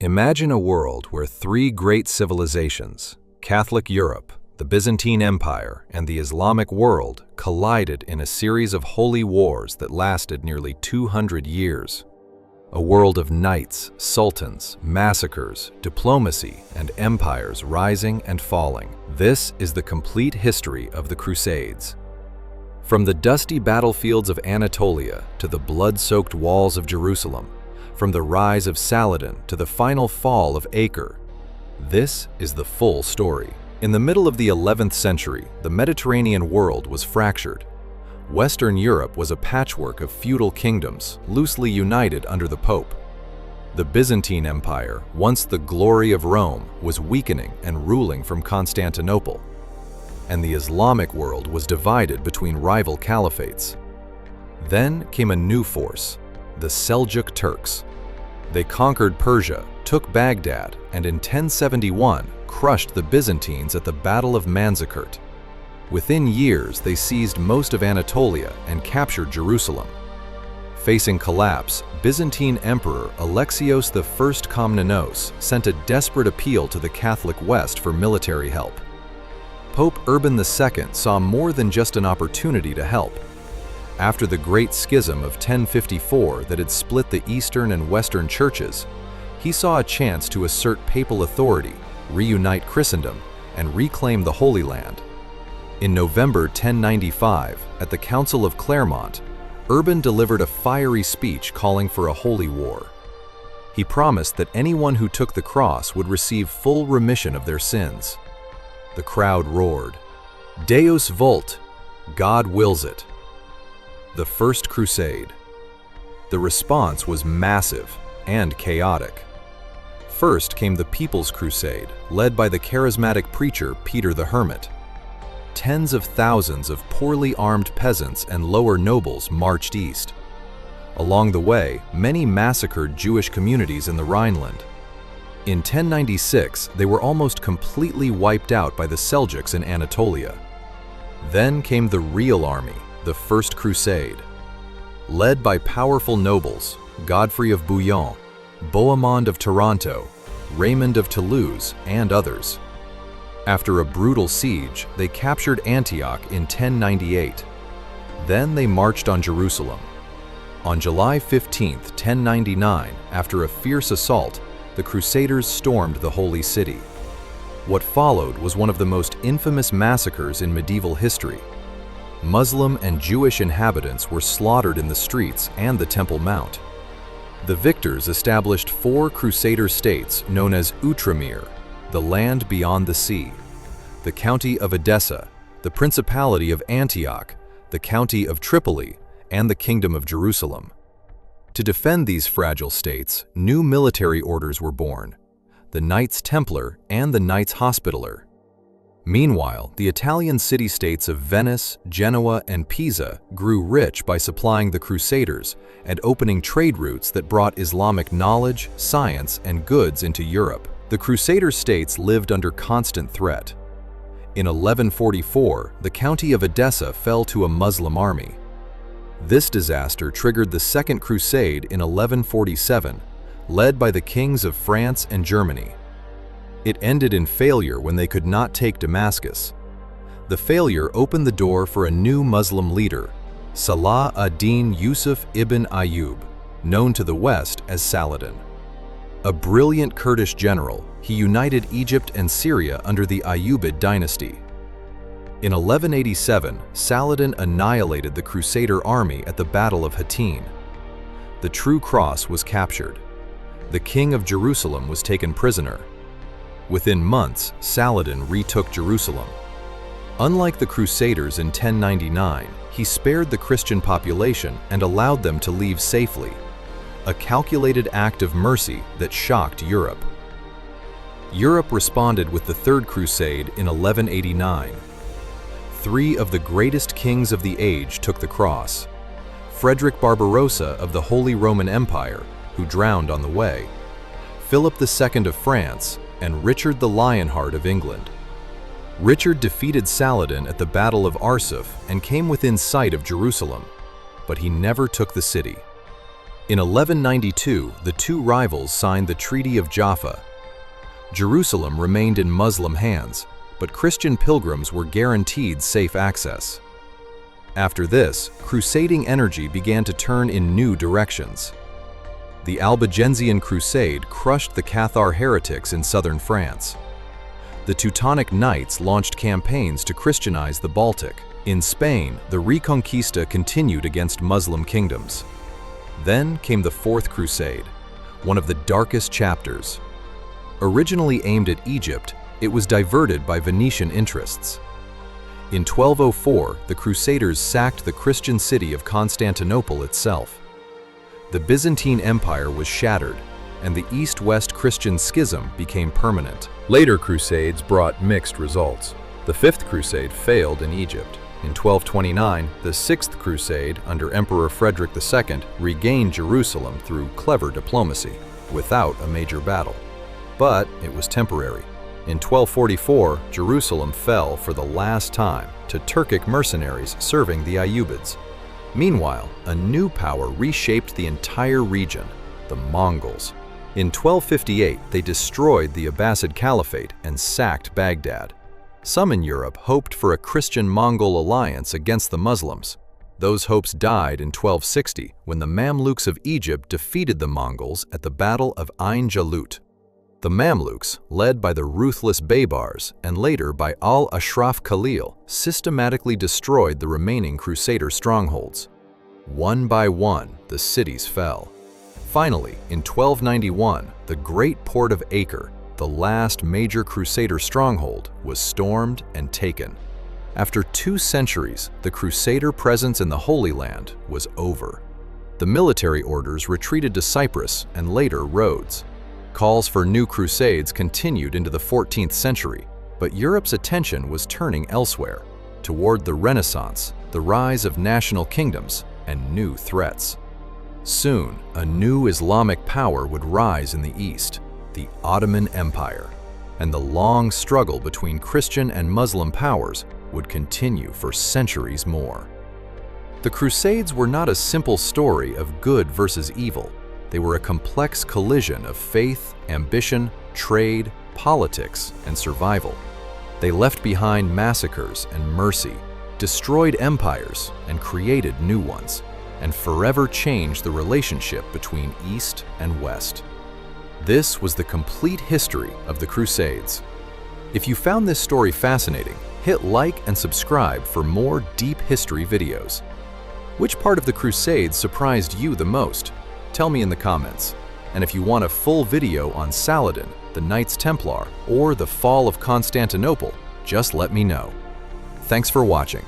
Imagine a world where three great civilizations, Catholic Europe, the Byzantine Empire, and the Islamic world, collided in a series of holy wars that lasted nearly 200 years. A world of knights, sultans, massacres, diplomacy, and empires rising and falling. This is the complete history of the Crusades. From the dusty battlefields of Anatolia to the blood-soaked walls of Jerusalem, from the rise of Saladin to the final fall of Acre, this is the full story. In the middle of the 11th century, the Mediterranean world was fractured. Western Europe was a patchwork of feudal kingdoms, loosely united under the Pope. The Byzantine Empire, once the glory of Rome, was weakening and ruling from Constantinople. And the Islamic world was divided between rival caliphates. Then came a new force, the Seljuk Turks. They conquered Persia, took Baghdad, and in 1071 crushed the Byzantines at the Battle of Manzikert. Within years, they seized most of Anatolia and captured Jerusalem. Facing collapse, Byzantine Emperor Alexios I Komnenos sent a desperate appeal to the Catholic West for military help. Pope Urban II saw more than just an opportunity to help. After the Great Schism of 1054 that had split the Eastern and Western churches, he saw a chance to assert papal authority, reunite Christendom, and reclaim the Holy Land. In November 1095, at the Council of Clermont, Urban delivered a fiery speech calling for a holy war. He promised that anyone who took the cross would receive full remission of their sins. The crowd roared, "Deus vult! God wills it!" The First Crusade. The response was massive and chaotic. First came the People's Crusade, led by the charismatic preacher Peter the Hermit. Tens of thousands of poorly armed peasants and lower nobles marched east. Along the way, many massacred Jewish communities in the Rhineland. In 1096, they were almost completely wiped out by the Seljuks in Anatolia. Then came the real army, the First Crusade. Led by powerful nobles, Godfrey of Bouillon, Bohemond of Taranto, Raymond of Toulouse, and others. After a brutal siege, they captured Antioch in 1098. Then they marched on Jerusalem. On July 15, 1099, after a fierce assault, the Crusaders stormed the Holy City. What followed was one of the most infamous massacres in medieval history. Muslim and Jewish inhabitants were slaughtered in the streets and the Temple Mount. The victors established 4 Crusader states known as Outremer, the land beyond the sea, the county of Edessa, the Principality of Antioch, the county of Tripoli, and the Kingdom of Jerusalem. To defend these fragile states, new military orders were born, the Knights Templar and the Knights Hospitaller. Meanwhile, the Italian city-states of Venice, Genoa, and Pisa grew rich by supplying the Crusaders and opening trade routes that brought Islamic knowledge, science, and goods into Europe. The Crusader states lived under constant threat. In 1144, the county of Edessa fell to a Muslim army. This disaster triggered the Second Crusade in 1147, led by the kings of France and Germany. It ended in failure when they could not take Damascus. The failure opened the door for a new Muslim leader, Salah ad-Din Yusuf ibn Ayyub, known to the West as Saladin. A brilliant Kurdish general, he united Egypt and Syria under the Ayyubid dynasty. In 1187, Saladin annihilated the Crusader army at the Battle of Hattin. The True Cross was captured. The King of Jerusalem was taken prisoner. Within months, Saladin retook Jerusalem. Unlike the Crusaders in 1099, he spared the Christian population and allowed them to leave safely, a calculated act of mercy that shocked Europe. Europe responded with the Third Crusade in 1189. 3 of the greatest kings of the age took the cross. Frederick Barbarossa of the Holy Roman Empire, who drowned on the way, Philip II of France, and Richard the Lionheart of England. Richard defeated Saladin at the Battle of Arsuf and came within sight of Jerusalem, but he never took the city. In 1192, the two rivals signed the Treaty of Jaffa. Jerusalem remained in Muslim hands, but Christian pilgrims were guaranteed safe access. After this, crusading energy began to turn in new directions. The Albigensian Crusade crushed the Cathar heretics in southern France. The Teutonic Knights launched campaigns to Christianize the Baltic. In Spain, the Reconquista continued against Muslim kingdoms. Then came the Fourth Crusade, one of the darkest chapters. Originally aimed at Egypt, it was diverted by Venetian interests. In 1204, the Crusaders sacked the Christian city of Constantinople itself. The Byzantine Empire was shattered, and the East-West Christian schism became permanent. Later crusades brought mixed results. The Fifth Crusade failed in Egypt. In 1229, the Sixth Crusade, under Emperor Frederick II, regained Jerusalem through clever diplomacy, without a major battle. But it was temporary. In 1244, Jerusalem fell for the last time to Turkic mercenaries serving the Ayyubids. Meanwhile, a new power reshaped the entire region, the Mongols. In 1258, they destroyed the Abbasid Caliphate and sacked Baghdad. Some in Europe hoped for a Christian-Mongol alliance against the Muslims. Those hopes died in 1260 when the Mamluks of Egypt defeated the Mongols at the Battle of Ain Jalut. The Mamluks, led by the ruthless Baybars and later by al-Ashraf Khalil, systematically destroyed the remaining Crusader strongholds. One by one, the cities fell. Finally, in 1291, the great port of Acre, the last major Crusader stronghold, was stormed and taken. After 2 centuries, the Crusader presence in the Holy Land was over. The military orders retreated to Cyprus and later Rhodes. Calls for new crusades continued into the 14th century, but Europe's attention was turning elsewhere, toward the Renaissance, the rise of national kingdoms, and new threats. Soon, a new Islamic power would rise in the East, the Ottoman Empire, and the long struggle between Christian and Muslim powers would continue for centuries more. The Crusades were not a simple story of good versus evil. They were a complex collision of faith, ambition, trade, politics, and survival. They left behind massacres and mercy, destroyed empires and created new ones, and forever changed the relationship between East and West. This was the complete history of the Crusades. If you found this story fascinating, hit like and subscribe for more deep history videos. Which part of the Crusades surprised you the most? Tell me in the comments. And if you want a full video on Saladin, the Knights Templar, or the fall of Constantinople, just let me know. Thanks for watching.